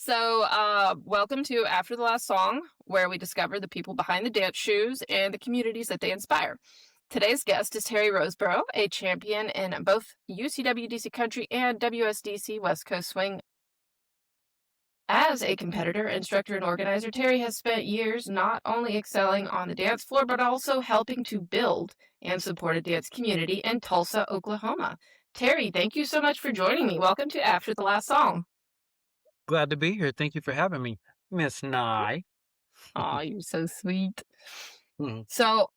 Welcome to After the Last Song, where we discover the people behind the dance shoes and the communities that they inspire. Today's guest is Terry Roseborough, a champion in both UCWDC Country and WSDC West Coast Swing. As a competitor, instructor, and organizer, Terry has spent years not only excelling on the dance floor, but also helping to build and support a dance community in Tulsa, Oklahoma. Terry, thank you so much for joining me. Welcome to After the Last Song. Glad to be here. Thank you for having me, Miss Nye. Oh, you're so sweet. Mhm. So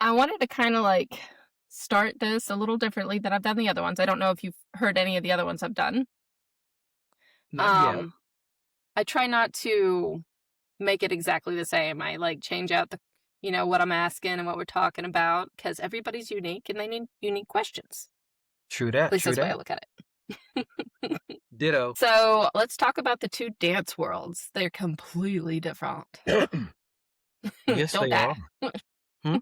I wanted to kind of start this a little differently than I've done the other ones. I don't know if you've heard any of the other ones I've done. Not yet. Um, I try not to make it exactly the same. I change out what I'm asking and what we're talking about because everybody's unique and they need unique questions. True At that. least True that's the way I that. look at it. Ditto. So let's talk about the two dance worlds. They're completely different. Yes, Don't they are. die. Hmm?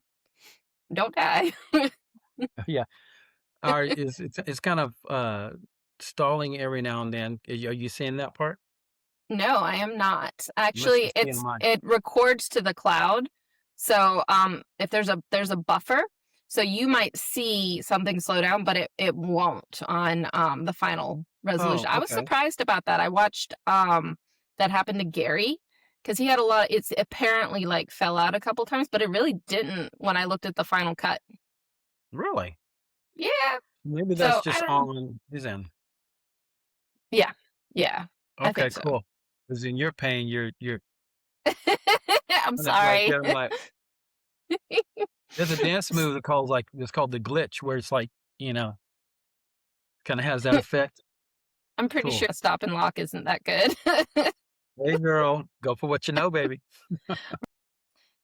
Don't die. Yeah. It's kind of stalling every now and then. Are you saying that part? No, I am not. Let's Actually, just stay in mind. it records to the cloud. So, if there's a buffer, so you might see something slow down, but it won't on the final resolution. Oh, I was okay. surprised about that. I watched that happen to Gary because he had a lot. It's apparently fell out a couple times, but it really didn't when I looked at the final cut. Really? Yeah. Maybe that's So I just don't. on his end. Yeah. Yeah. I Okay, think so. cool. Because in your pain, you're I'm kind of like sorry. that. I'm like, there's a dance move that calls it's called the glitch, where it's you know, kind of has that effect. I'm pretty Cool. sure stop and lock isn't that good. Hey, girl, go for what you know, baby.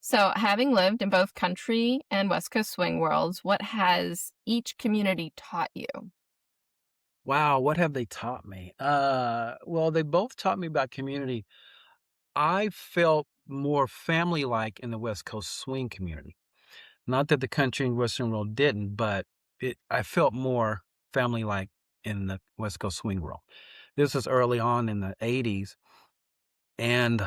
So, having lived in both country and West Coast swing worlds, what has each community taught you? Wow, what have they taught me? Well, they both taught me about community. I felt more family-like in the West Coast swing community. Not that the country and Western world didn't, but I felt more family-like in the West Coast swing world. This was early on in the 80s, and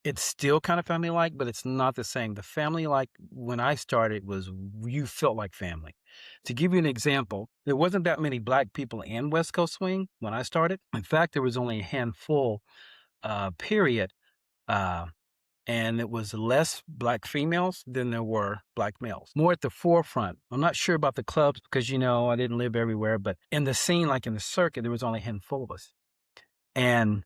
it's still kind of family-like, but it's not the same. The family-like when I started was you felt like family. To give you an example, there wasn't that many black people in West Coast swing when I started. In fact, there was only a handful, period, uh, and it was less black females than there were black males. More at the forefront. I'm not sure about the clubs because, I didn't live everywhere, but in the scene, like in the circuit, there was only a handful of us. And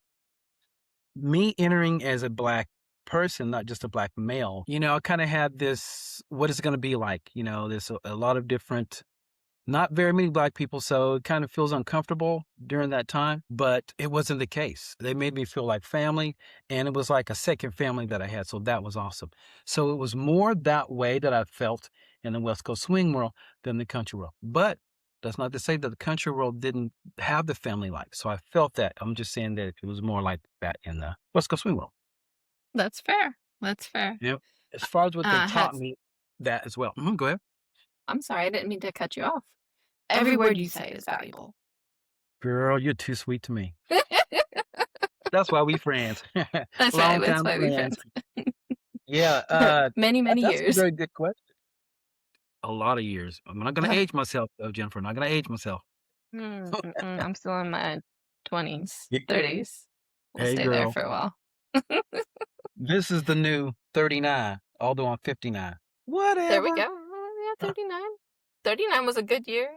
me entering as a black person, not just a black male, I kind of had this, what is it going to be like? There's a lot of different, not very many black people. So it kind of feels uncomfortable during that time, but it wasn't the case. They made me feel like family, and it was like a second family that I had. So that was awesome. So it was more that way that I felt in the West Coast swing world than the country world. But that's not to say that the country world didn't have the family life. So I felt that. I'm just saying that it was more like that in the West Coast swing world. That's fair. That's fair. Yep. As far as what they taught Has me, that as well. Go ahead. I'm sorry, I didn't mean to cut you off. Every word you say is valuable. Girl, you're too sweet to me. That's why we friends. That's right. Long That's time why we friends. friends. Yeah, Many, many that's a years. very good question. A lot of years. I'm not gonna age myself though, Jennifer. I'm not gonna age myself. I'm still in my 20s, Y 30s. We'll Hey, stay there girl. for a while. This is the new 39, although I'm 59. There we Whatever. go. Oh, yeah, 39. 39 was a good year.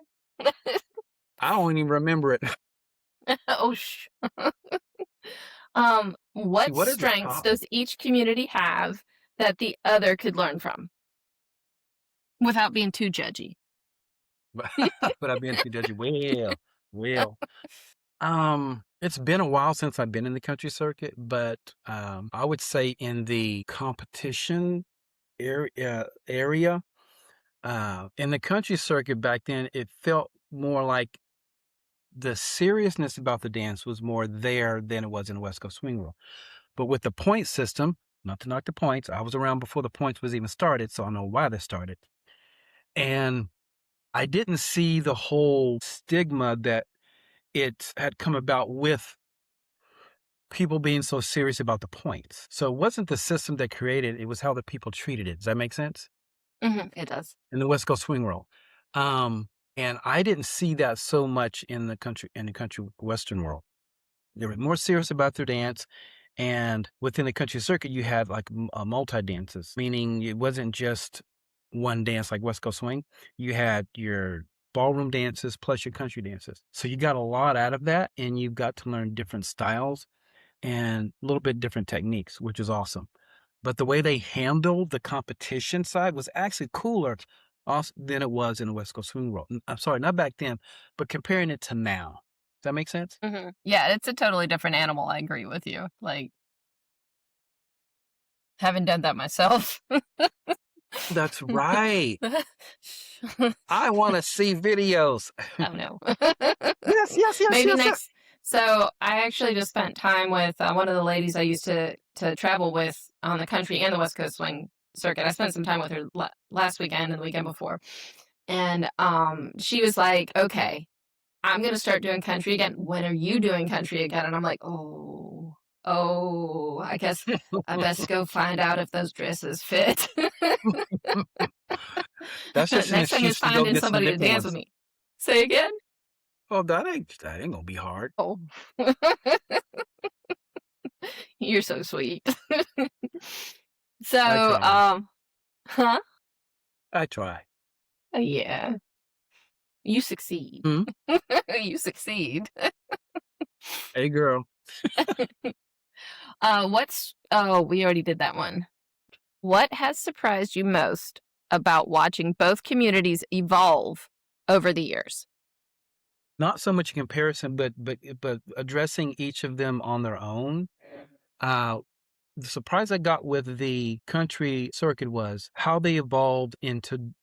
I don't even remember it. Oh, See, what what has it strengths taught me? does each community have that the other could learn from without being too judgy? But but I've been too judgy. Well. It's been a while since I've been in the country circuit, but I would say in the competition area, in the country circuit back then, it felt more like the seriousness about the dance was more there than it was in the West Coast swing world. But with the point system, not to knock the points, I was around before the points was even started, so I know why they started. And I didn't see the whole stigma that it had come about with people being so serious about the points. So it wasn't the system that created it, it was how the people treated it. Does that make sense? It does. In the West Coast swing world. And I didn't see that so much in the country western world. They were more serious about their dance. And within the country circuit, you had like multi dances, meaning it wasn't just one dance like West Coast swing. You had your ballroom dances plus your country dances. So you got a lot out of that, and you got to learn different styles and a little bit different techniques, which is awesome. But the way they handled the competition side was actually cooler than it was in the West Coast swing world. I'm sorry, not back then, but comparing it to now. Does that make sense? Yeah, it's a totally different animal. I agree with you. Like, haven't done that myself. That's right. I want to see videos. Oh no. Yes. Maybe Yes. next. So I actually just spent time with one of the ladies I used to travel with on the country and the West Coast swing circuit. I spent some time with her last weekend and the weekend before, and she was like, "Okay, I'm gonna start doing country again. When are you doing country again?" And I'm like, "Oh, I guess I best go find out if those dresses fit." That's just an Next thing is excuse to go finding get some somebody to different dance with ones. me. Say again? Oh, that ain't gonna be hard. Oh. You're so sweet. I So, try. huh? I try. Yeah, you succeed. Hmm? You succeed. Hey, girl. We already did that one. What has surprised you most about watching both communities evolve over the years? Not so much in comparison, but addressing each of them on their own. Uh, the surprise I got with the country circuit was how they evolved into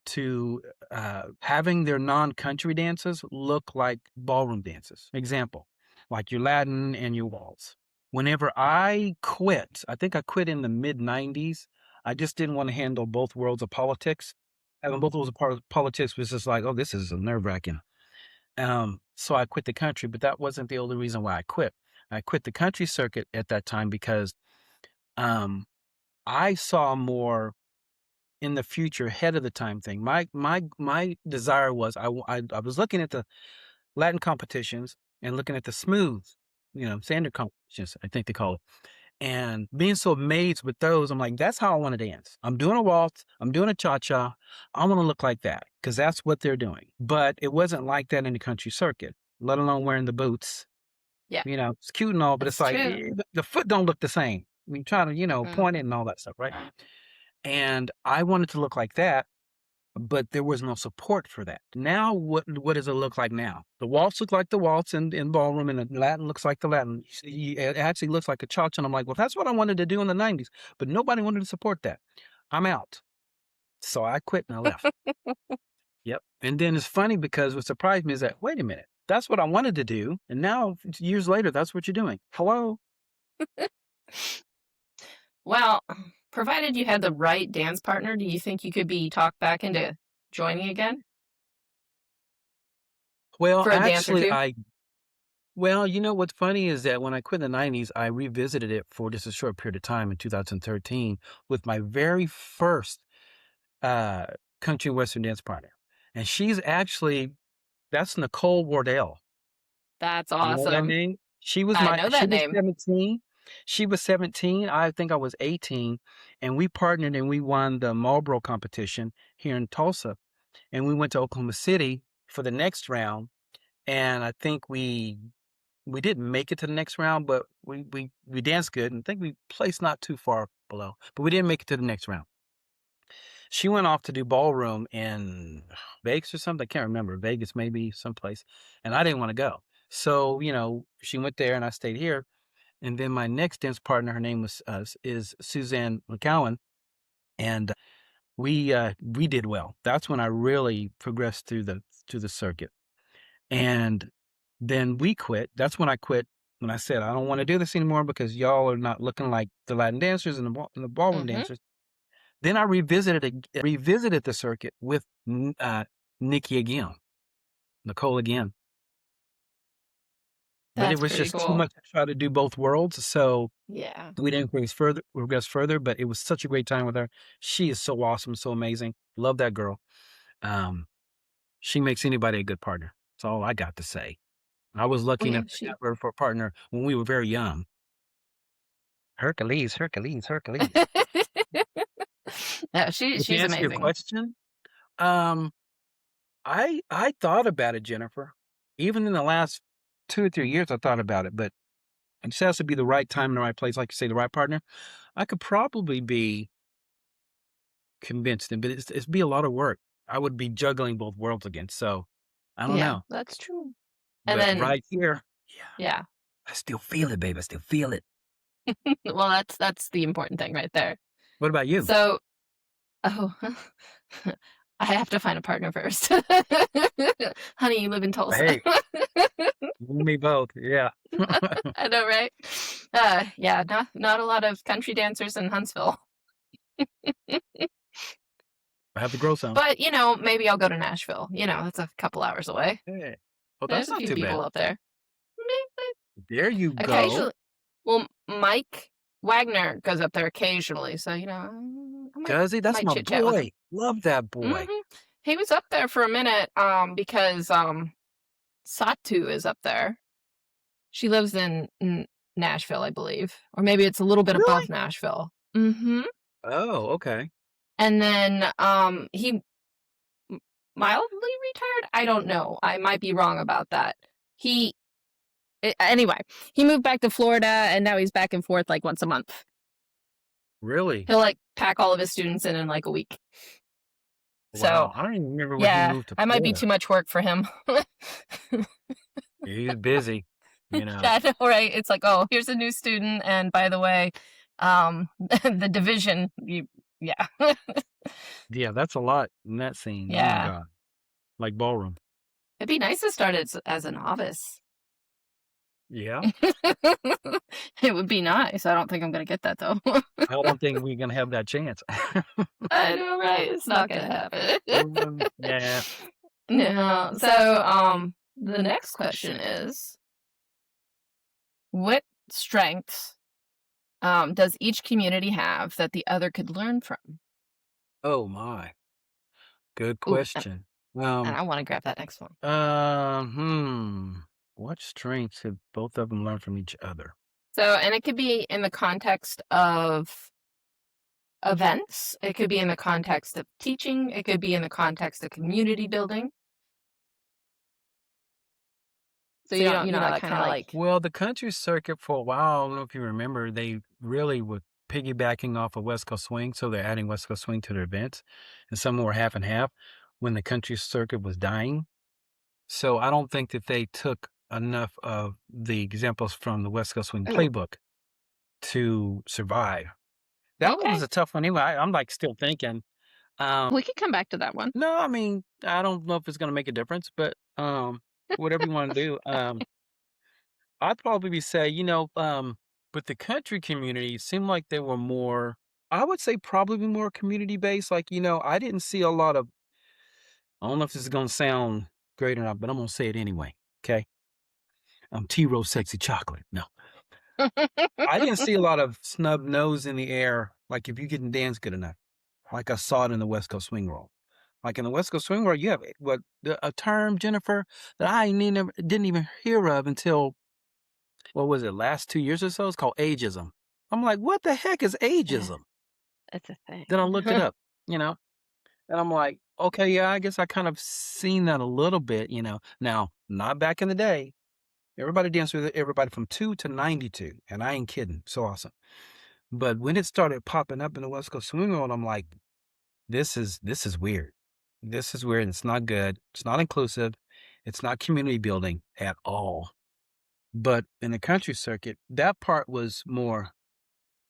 having their non-country dances look like ballroom dances. Example, like your Latin and your waltz. Whenever I quit, I think I quit in the mid-90s. I just didn't want to handle both worlds of politics. Having both worlds of politics was just like, oh, this is nerve-wracking. So I quit the country, but that wasn't the only reason why I quit. I quit the country circuit at that time because um, I saw more in the future, ahead of the time thing. My desire was I was looking at the Latin competitions and looking at the smooth, standard competitions, I think they call it, and being so amazed with those. I'm like, that's how I want to dance. I'm doing a waltz. I'm doing a cha cha. I want to look like that because that's what they're doing. But it wasn't like that in the country circuit, let alone wearing the boots. Yeah, It's cute and all, but it's that's like true. the foot don't look the same. We try to, point it and all that stuff, right? And I wanted to look like that, but there was no support for that. Now, what does it look like now? The waltz looks like the waltz in ballroom, and the Latin looks like the Latin. It actually looks like a cha-cha, and I'm like, well, that's what I wanted to do in the 90s, but nobody wanted to support that. I'm out. So I quit and I left. Yep. And then it's funny because what surprised me is that, wait a minute, that's what I wanted to do. And now, years later, that's what you're doing. Hello? Well, provided you had the right dance partner, do you think you could be talked back into joining again Well, for a dance or actually, two? what's funny is that when I quit in the 90s, I revisited it for just a short period of time in 2013 with my very first uh, country western dance partner. And that's Nicole Wardell. That's You know that awesome. name? I know She that was name. 17. She was 17. I think I was 18. And we partnered and we won the Marlboro competition here in Tulsa. And we went to Oklahoma City for the next round. And I think we didn't make it to the next round, but we danced good, and I think we placed not too far below, but we didn't make it to the next round. She went off to do ballroom in Vegas or something. I can't remember. Vegas, maybe someplace. And I didn't want to go. So, she went there and I stayed here. And then my next dance partner, her name is Suzanne McCowan. And we did well. That's when I really progressed to the circuit. And then we quit. That's when I quit. When I said, I don't want to do this anymore because y'all are not looking like the Latin dancers and the ballroom Hmm. dancers. Then I revisited the circuit with Nikki again, Nicole again. but it That's was pretty just too cool. much to try to do both worlds, so Yeah. we didn't progress further, but it was such a great time with her. She is so awesome, so amazing. Love that girl. Um, she makes anybody a good partner. That's all I got to say. I was Well, lucky yeah, enough to she have her for a partner when we were very young. Hercules, Hercules, Hercules. Yeah, But to she's answer your amazing. question, um, I thought about it, Jennifer. Even in the last 2 or 3 years, I thought about it, but it just has to be the right time and the right place, like you say, the right partner. I could probably be convinced, but it'd be a lot of work. I would be juggling both worlds again, so I don't Yeah, know. that's true. And But then right here, yeah, yeah. I still feel it, babe. I still feel it. Well, that's the important thing right there. What about you? So, oh, I have to find a partner first. Honey, you live in Tulsa. Hey, you and me both. Yeah. I know, right? Yeah, not a lot of country dancers in Huntsville. I have to grow some. But, maybe I'll go to Nashville. That's a couple hours away. Hey. Well, There's that's a not few too bad. people up there. There you go. Occasionally. Well, Mike Wagner goes up there occasionally, so, I might Does he? That's might my chit chat with him. boy. Love that boy. Mhm. He was up there for a minute, because, Satu is up there. She lives in Nashville, I believe, or maybe it's a little bit above Really? Nashville. Mhm. Oh, okay. And then, he mildly retired? I don't know. I might be wrong about that. Anyway, he moved back to Florida, and now he's back and forth, like, once a month. Really? He'll, like, pack all of his students in, like, a week. So, Wow. I don't even remember when he yeah, moved to that might be Florida. too much work for him. He's busy, you know. Yeah, I know, right? It's like, "Oh, here's a new student, and by the way, the division, yeah." Yeah, that's a lot in that scene. Oh my Yeah. god. Like ballroom. It'd be nice to start as a novice. Yeah. It would be nice. I don't think I'm gonna get that, though. I don't think we're gonna have that chance. I know, right? It's not gonna happen. Yeah. No. So, the next question is, what strengths, does each community have that the other could learn from? Oh my. Good Ooh, question. and I wanna grab that next one. Uh, hmm. What strengths have both of them learned from each other? So, and it could be in the context of events, it could be in the context of teaching, it could be in the context of community building. So that kind of like, Well, the country circuit for a while, I don't know if you remember, they really were piggybacking off of West Coast Swing, so they're adding West Coast Swing to their events, and some were half and half when the country circuit was dying. So I don't think that they took enough of the examples from the West Coast Swing oh, playbook to survive. That one okay, was a tough one anyway. I'm like still thinking. Um, we could come back to that one. no, I mean, I don't know if it's gonna make a difference, but whatever you want to do. I'd probably say, but the country community seemed like they were more, I would say probably more community based. Like, I didn't see a lot of, I don't know if this is gonna sound great or not, but I'm gonna say it anyway. Okay. T Rose sexy chocolate. No. I didn't see a lot of snub nose in the air, like if you couldn't dance good enough, like I saw it in the West Coast Swing World. Like in the West Coast Swing World, you have a term, Jennifer, that I didn't even hear of until, what was it, last 2 years or so? It's called ageism. I'm like, what the heck is Yeah, ageism? it's a thing. Then I looked it up, you know, and I'm like, okay, yeah, I guess I kind of seen that a little bit. Now, not back in the day. Everybody danced with everybody from 2 to 92, and I ain't kidding. So awesome. But when it started popping up in the West Coast Swing World, I'm like, this is weird. This is weird. It's not good. It's not inclusive. It's not community building at all. But in the country circuit, that part was more,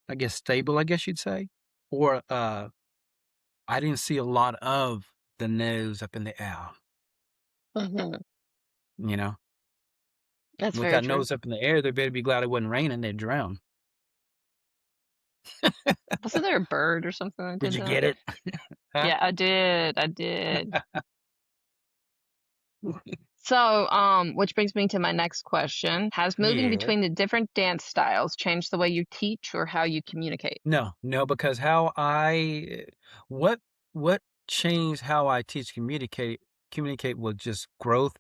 I guess, stable, I guess you'd say. Or I didn't see a lot of the nose up in the air, Mhm. you know. That's With very that true. nose up in the air, they better be glad it wasn't raining, they'd drown. Wasn't there a bird or something that Did did you that? get it? Huh? Yeah, I did. I did. So, which brings me to my next question. Has moving Yeah. between the different dance styles changed the way you teach or how you communicate? No, no, because what what changed how I teach communicate was just growth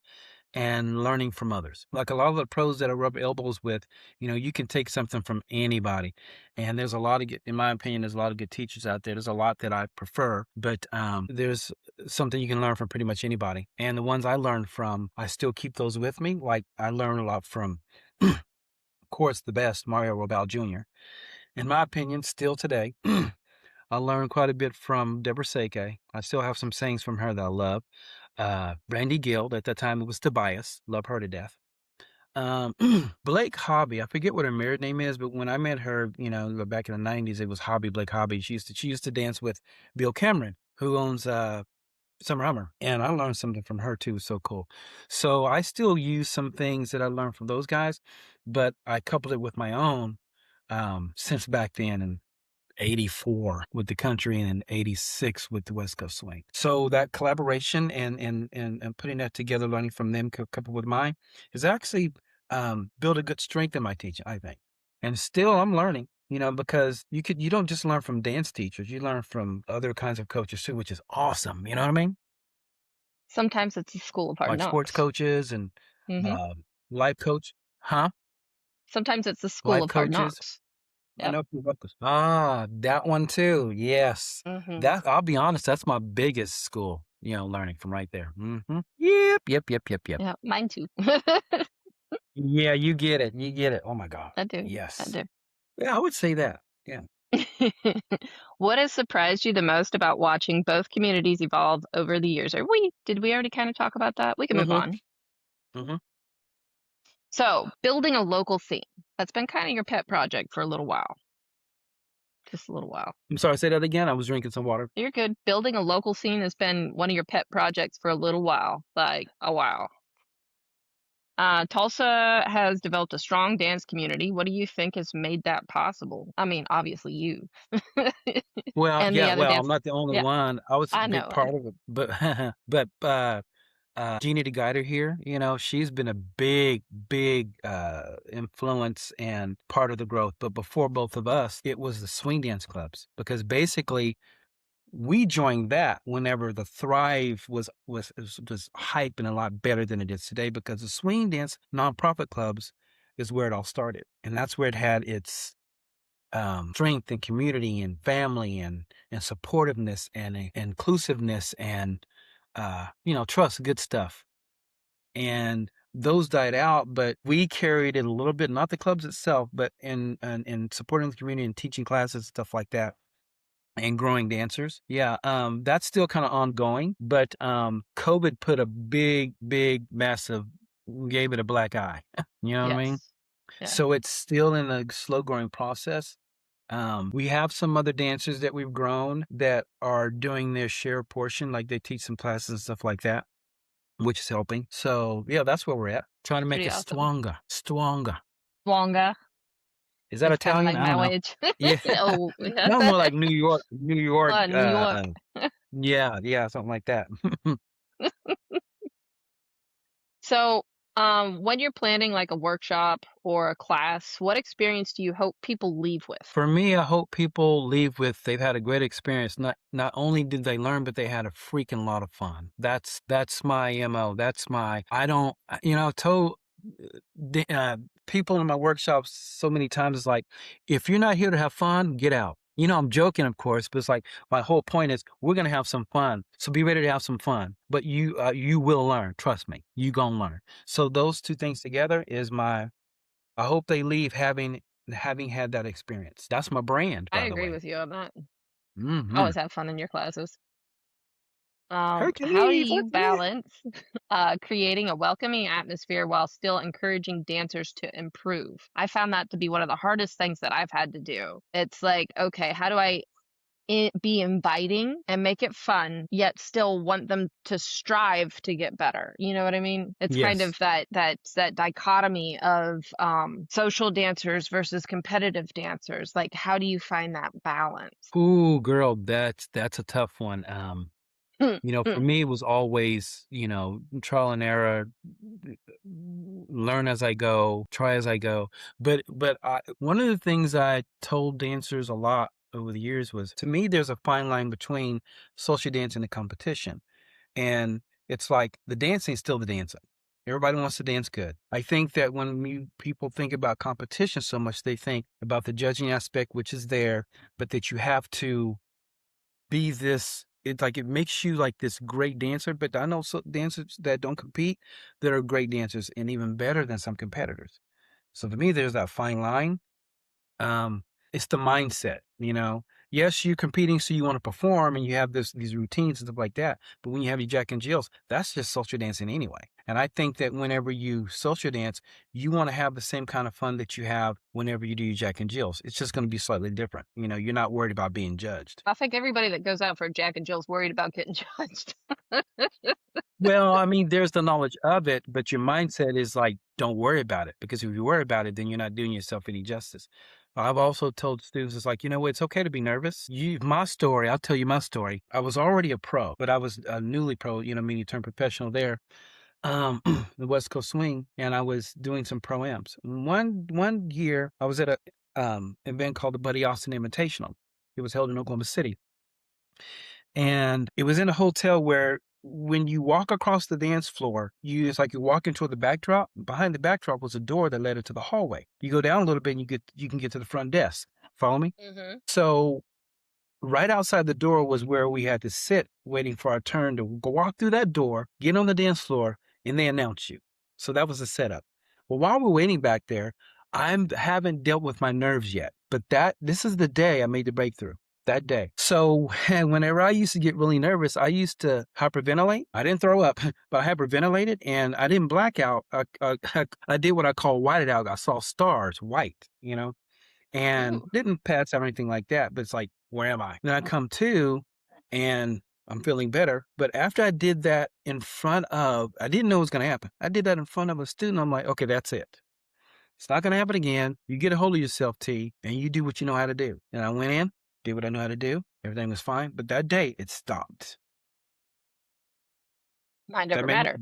and learning from others. Like a lot of the pros that I rub elbows with, you can take something from anybody. And there's a lot of good, in my opinion, there's a lot of good teachers out there. There's a lot that I prefer, but there's something you can learn from pretty much anybody. And the ones I learned from, I still keep those with me. Like I learned a lot from, of course, the best, Mario Robal Jr. In my opinion, still today. I learned quite a bit from Deborah Seke. I still have some sayings from her that I love. Brandy Guild, at that time it was Tobias. Love her to death. Um, Blake Hobby, I forget what her married name is, but when I met her, back in the 90s, it was Hobby, Blake Hobby. She used to dance with Bill Cameron, who owns Summer Hummer. And I learned something from her too. So cool. So I still use some things that I learned from those guys, but I coupled it with my own since back then. And 84 with the country and in 86 with the West Coast swing. So that collaboration and putting that together, learning from them, coupled with mine, has actually built a good strength in my teaching, I think. And still I'm learning, because you don't just learn from dance teachers, you learn from other kinds of coaches too, which is awesome. You know what I mean? Sometimes it's a school of hard Like sports knocks. coaches and Hmm. um life coach, huh? Sometimes it's the school Life of hard coaches. knocks. I Yep. know people like this. That one too. Yes. Hmm. I'll be honest, that's my biggest school, learning from right there. Yep, yep, yep, yep, yep. Yeah, mine too. Yeah, you get it. You get it. Oh my God. I do. I Yes. do. Yeah, I would say that. Yeah. What has surprised you the most about watching both communities evolve over the years? Did we already kind of talk about that? We can move Mm-hmm. on. Mm-hmm. So, building a local scene. That's been kind of your pet project for a little while. Just a little while. I'm sorry, say that again. I was drinking some water. You're good. Building a local scene has been one of your pet projects for a little while, like a while. Tulsa has developed a strong dance community. What do you think has made that possible? I mean, obviously you Well, and the yeah, other well, dance. I'm not the only Yeah, one. I was a I big know. part of it, but Jeannie the Guider here, she's been a big, big influence and part of the growth. But before both of us, it was the swing dance clubs because basically we joined that whenever the Thrive was hype and a lot better than it is today because the swing dance nonprofit clubs is where it all started, and that's where it had its strength and community and family and supportiveness and inclusiveness and trust, good stuff. And those died out, but we carried it a little bit, not the clubs itself, but in supporting the community and teaching classes, stuff like that, and growing dancers. Yeah, that's still kind of ongoing, but COVID put a big, big, massive, gave it a black eye. You know what I mean? Yes. Yeah. So it's still in a slow growing process. We have some other dancers that we've grown that are doing their share portion, like they teach some classes and stuff like that, which is helping. So yeah, that's where we're at. Trying to make Pretty it awesome. stronger. Stronger. Wonga Is that is kind of Italian? like I don't my know. wage. Yeah. Oh, yeah. No, more like New York. New York. New York. Yeah, yeah, something like that. So, when you're planning like a workshop or a class, what experience do you hope people leave with? For me, I hope people leave with they've had a great experience. Not only did they learn, but they had a freaking lot of fun. That's my MO. That's my I don't I've told people in my workshops so many times it's like, if you're not here to have fun, get out. I'm joking, of course, but it's like my whole point is we're gonna have some fun. So be ready to have some fun. But you will learn. Trust me, you gonna learn. So those two things together is my I hope they leave having had that experience. That's my brand, I by the agree way. with you on that. Mhm. Always have fun in your classes. How do Hercules, you Hercules. balance creating a welcoming atmosphere while still encouraging dancers to improve? I found that to be one of the hardest things that I've had to do. It's like, okay, how do I be inviting and make it fun, yet still want them to strive to get better? You know what I mean? It's kind Yes. of that dichotomy of social dancers versus competitive dancers. Like, how do you find that balance? Ooh, girl, that's a tough one. For me, it was always, trial and error, learn as I go, try as I go. But one of the things I told dancers a lot over the years was, to me, there's a fine line between social dancing and competition. And it's like the dancing is still the dancing. Everybody wants to dance good. I think that when people think about competition so much, they think about the judging aspect, which is there, but that you have to be this. It's like it makes you like this great dancer. But I know dancers that don't compete that are great dancers and even better than some competitors. So to me, there's that fine line. um, it's the mindset. Yes, you're competing, so you want to perform and you have these routines and stuff like that. But when you have your Jack and Jills, that's just social dancing anyway. And I think that whenever you social dance, you want to have the same kind of fun that you have whenever you do your Jack and Jills. It's just going to be slightly different. You're not worried about being judged. I think everybody that goes out for Jack and Jill's worried about getting judged. Well, I mean, there's the knowledge of it, but your mindset is like, don't worry about it. Because if you worry about it, then you're not doing yourself any justice. I've also told students, it's like, it's okay to be nervous. I'll tell you my story. I was already a pro, but I was a newly pro, meaning turned professional there, the West Coast Swing, and I was doing some pro-ams. One year, I was at a event called the Buddy Austin Invitational. It was held in Oklahoma City. And it was in a hotel where when you walk across the dance floor, it's like you're walking toward the backdrop. Behind the backdrop was a door that led into the hallway. You go down a little bit and you can get to the front desk. Follow me? Mm-hmm. So right outside the door was where we had to sit waiting for our turn to go walk through that door, get on the dance floor, and they announce you. So that was the setup. Well, while we're waiting back there, I haven't dealt with my nerves yet, but this is the day I made the breakthrough. That day. So whenever I used to get really nervous, I used to hyperventilate. I didn't throw up, but I hyperventilated and I didn't black out. I did what I call whited out. I saw stars, white, and Ooh. didn't pass out or anything like that. But it's like, where am I? Then I come to and I'm feeling better. But after I did that I didn't know it was going to happen. I did that in front of a student. I'm like, okay, that's it. It's not going to happen again. You get a hold of yourself, T, and you do what you know how to do. And I went in, did what I know how to do. Everything was fine. But that day, it stopped. Mind That over made matter.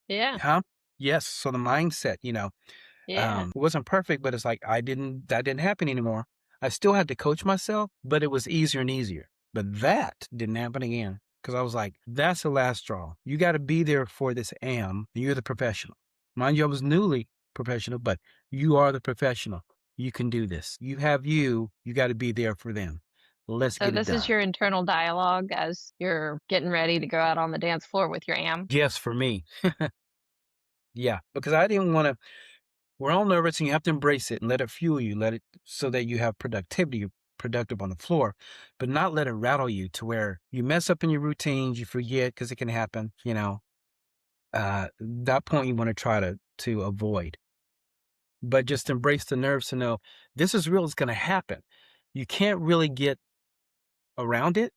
Yeah. huh? Yes. So the mindset, Yeah. it wasn't perfect, but it's like that didn't happen anymore. I still had to coach myself, but it was easier and easier. But that didn't happen again because I was like, that's the last straw. You got to be there for this and you're the professional. Mind you, I was newly professional, but you are the professional. You can do this. You got to be there for them. Let's So get it this is done. your internal dialogue as you're getting ready to go out on the dance floor with your am. Yes, for me. Yeah, because I didn't want to. We're all nervous and you have to embrace it and let it fuel you, let it so that you have productivity, you're productive on the floor, but not let it rattle you to where you mess up in your routines, you forget because it can happen, that point you want to try to avoid. But just embrace the nerves to know this is real, it's going to happen. You can't really get around it.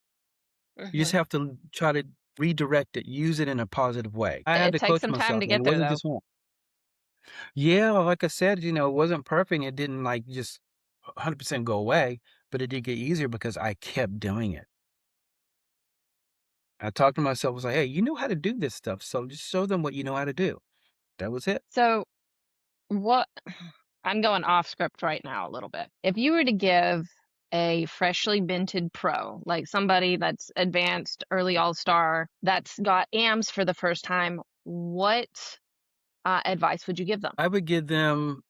You just Mm-hmm. have to try to redirect it, use it in a positive way. I had It to takes coach some time myself to and get it there, wasn't though. just one. Yeah, like I said, it wasn't perfect. It didn't like just 100% go away, but it did get easier because I kept doing it. I talked to myself, was like, hey, you know how to do this stuff. So just show them what you know how to do. That was it. So what I'm going off script right now a little bit. If you were to give a freshly minted pro, like somebody that's advanced early all-star, that's got AMs for the first time, what advice would you give them? I would give them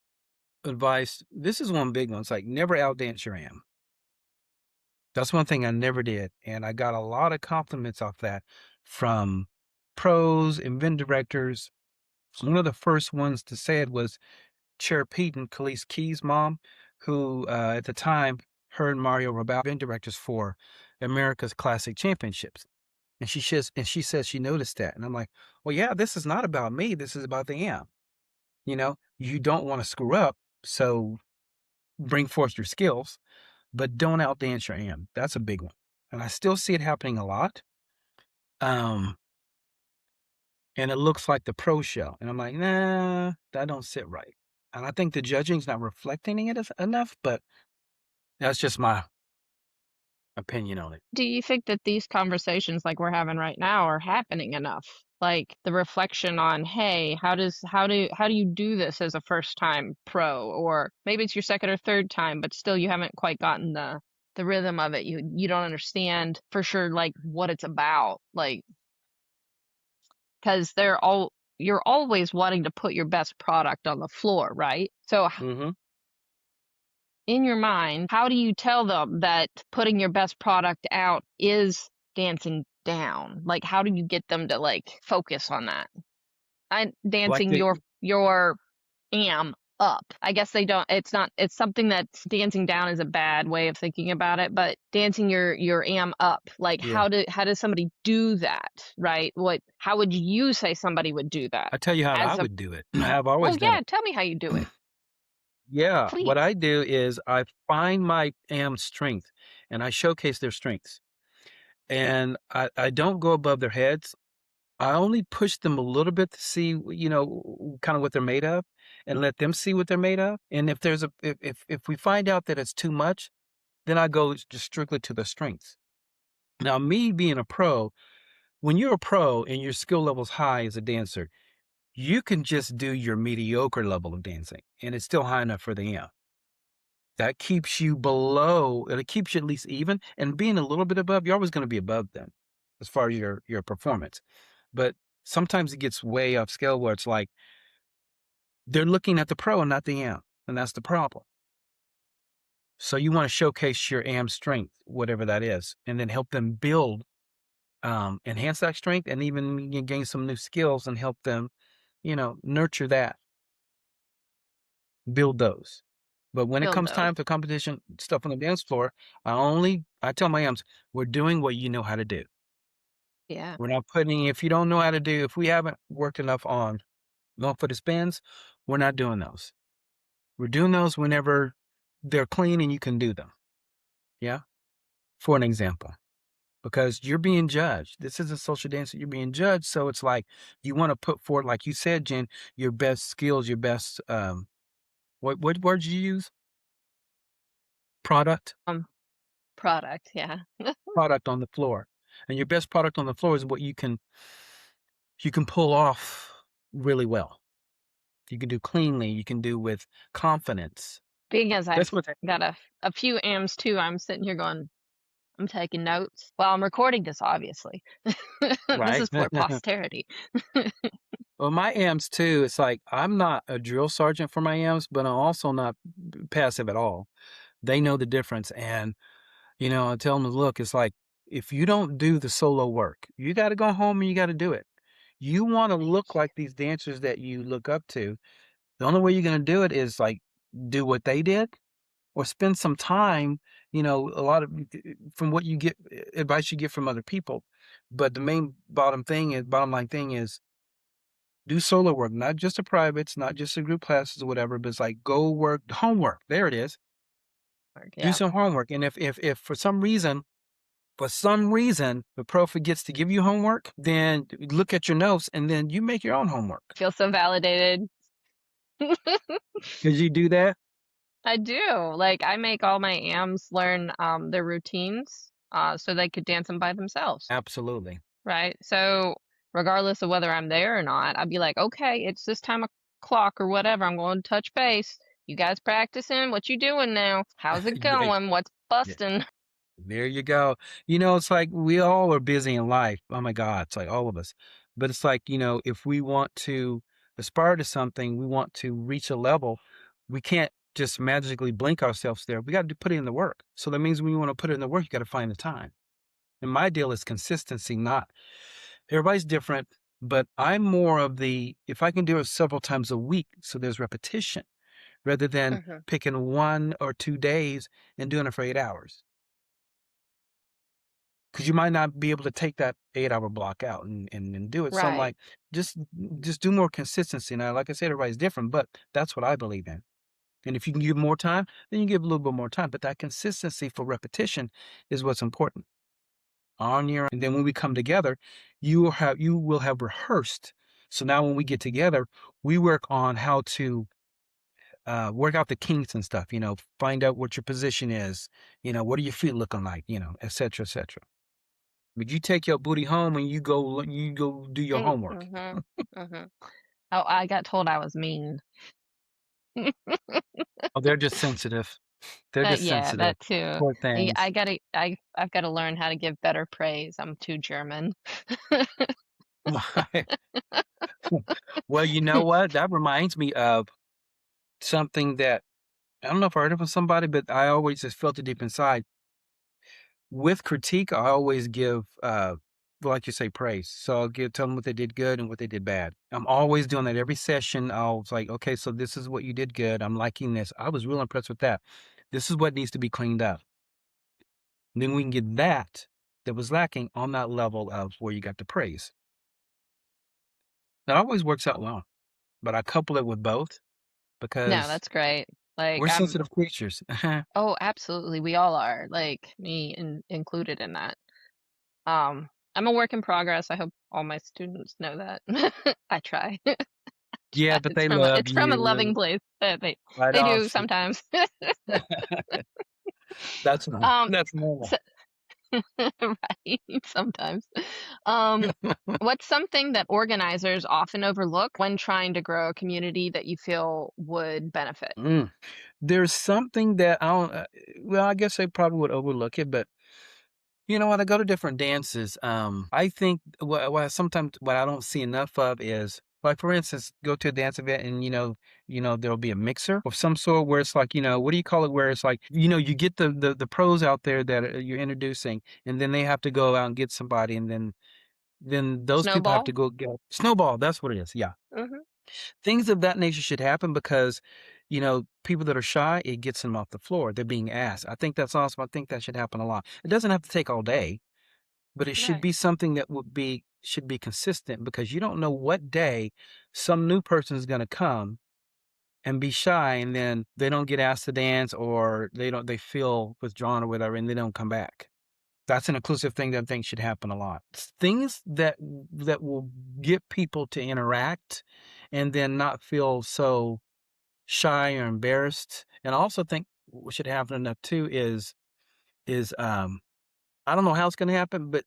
advice. This is one big one. It's like never outdance your am. That's one thing I never did. And I got a lot of compliments off that from pros, event directors. One of the first ones to say it was Chair Peyton, Khalees Key's mom, who at the time, her and Mario were about event directors for America's Classic Championships. And she says she noticed that. And I'm like, well, yeah, this is not about me. This is about the am. You don't want to screw up. So bring forth your skills, but don't outdance your am. That's a big one. And I still see it happening a lot. Um, and it looks like the pro show. And I'm like, nah, that don't sit right. And I think the judging's not reflecting it enough, but that's just my opinion on it. Do you think that these conversations like we're having right now are happening enough? Like the reflection on, hey, how do you do this as a first time pro? Or maybe it's your second or third time, but still you haven't quite gotten the rhythm of it. You don't understand for sure like what it's about. Like because you're always wanting to put your best product on the floor, right? So Mhm. in your mind, how do you tell them that putting your best product out is dancing down? Like, how do you get them to like focus on that? I Like dancing the your am up. I guess they don't. It's not. It's something that's dancing down is a bad way of thinking about it. But dancing your am up. Like, yeah. how does somebody do that? Right? What? How would you say somebody would do that? I tell you how I As a would do it. I've well, always done yeah. it. Tell me how you do it, Yeah, what please. I do is I find my AM strength and I showcase their strengths. And I don't go above their heads. I only push them a little bit to see, kind of what they're made of and let them see what they're made of. And if there's a if we find out that it's too much, then I go just strictly to the strengths. Now, me being a pro, when you're a pro and your skill level's high as a dancer, you can just do your mediocre level of dancing and it's still high enough for the AM. That keeps you below, and it keeps you at least even, and being a little bit above, you're always gonna be above them as far as your performance. But sometimes it gets way off scale where it's like they're looking at the pro and not the am, and that's the problem. So you wanna showcase your am strength, whatever that is, and then help them build, enhance that strength and even gain some new skills and help them, nurture that, build those. But when it Build comes those. time for competition stuff on the dance floor, I tell my amps, we're doing what you know how to do. Yeah. We're not putting if you don't know how to do, if we haven't worked enough on going for the spins, we're not doing those. We're doing those whenever they're clean and you can do them. Yeah. For an example, because you're being judged. This is a social dance that you're being judged. So it's like you want to put forward, like you said, Jen, your best skills, your best what words you use? Product. Um. Product. Yeah. Product on the floor. And your best product on the floor is what you can pull off really well. You can do cleanly, you can do with confidence. Being as I've That's what got a few AMs too, I'm sitting here going, I'm taking notes while I'm recording this, obviously. This right? is for posterity. Well, my AMs too, it's like I'm not a drill sergeant for my AMs, but I'm also not passive at all. They know the difference. And, I tell them, look, it's like if you don't do the solo work, you got to go home and you got to do it. You want to look like these dancers that you look up to. The only way you're going to do it is like do what they did or spend some time, a lot of from what you get advice you get from other people. But the main bottom line thing is do solo work, not just the privates, not just the group classes or whatever, but it's like go work homework. There it is. Do Yeah. some homework. And if for some reason the pro forgets to give you homework, then look at your notes and then you make your own homework. Feel so validated. Because you do that? I do. Like I make all my AMs learn their routines so they could dance them by themselves. Absolutely. Right? So regardless of whether I'm there or not, I'd be like, okay, it's this time o'clock or whatever. I'm going to touch base. You guys practicing? What you doing now? How's it Right. going? What's busting? There you go. It's like we all are busy in life. Oh my God, it's like all of us. But it's like, if we want to aspire to something, we want to reach a level, we can't just magically blink ourselves there. We got to put in the work. So that means when you want to put in the work, you got to find the time. And my deal is consistency, not everybody's different, but I'm more of the if I can do it several times a week, so there's repetition rather than Hmm. picking 1 or 2 days and doing it for 8 hours. Because you might not be able to take that 8 hour block out and do it. So I'm Right. like, just just do more consistency. Now, like I said, everybody's different, but that's what I believe in. And if you can give more time, then you give a little bit more time. But that consistency for repetition is what's important. On your and then when we come together, you will have rehearsed. So now when we get together, we work on how to work out the kinks and stuff, find out what your position is, what are your feet looking like, et cetera, et cetera. But you take your booty home and you go do your homework. Mm-hmm. Mm-hmm. Oh, I got told I was mean. Oh, they're just sensitive. They're just Yeah, sensitive. that too. Poor things. I've gotta learn how to give better praise. I'm too German. Well, you know what? That reminds me of something that I don't know if I heard it from somebody, but I always just felt it deep inside. With critique, I always give, like you say, praise. So tell them what they did good and what they did bad. I'm always doing that every session. I was like, okay, so this is what you did good. I'm liking this. I was real impressed with that. This is what needs to be cleaned up. Then we can get that was lacking on that level of where you got the praise. That always works out well, but I couple it with both No, because that's great. Like, we're I'm sensitive creatures. Oh, absolutely, we all are, like, me included in that. I'm a work in progress, I hope all my students know that. I try. Yeah, Try. but they love It's from a you loving place. right They off. do sometimes. That's normal. Um, That's normal. so right, sometimes. Um, what's something that organizers often overlook when trying to grow a community that you feel would benefit? Mm. There's something that I don't, well, I guess I probably would overlook it, but when I go to different dances, I think what I don't see enough of is, like, for instance, go to a dance event and, there'll be a mixer of some sort where it's like, what do you call it? Where it's like, you get the pros out there that you're introducing, and then they have to go out and get somebody, and then those people have to Snowball? go get snowball. That's what it is. Yeah. Mhm. Things of that nature should happen because, people that are shy, it gets them off the floor. They're being asked. I think that's awesome. I think that should happen a lot. It doesn't have to take all day, but it should Right. be something that should be consistent because you don't know what day some new person is going to come and be shy and then they don't get asked to dance or they feel withdrawn or whatever and they don't come back. That's an inclusive thing that I think should happen a lot. Things that will get people to interact and then not feel so shy or embarrassed. And I also think what should happen enough too is I don't know how it's gonna happen, but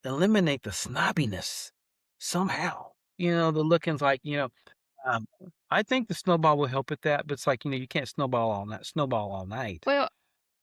eliminate the snobbiness somehow. The looking's like, um, I think the snowball will help with that, but it's like, you can't snowball all night. Well,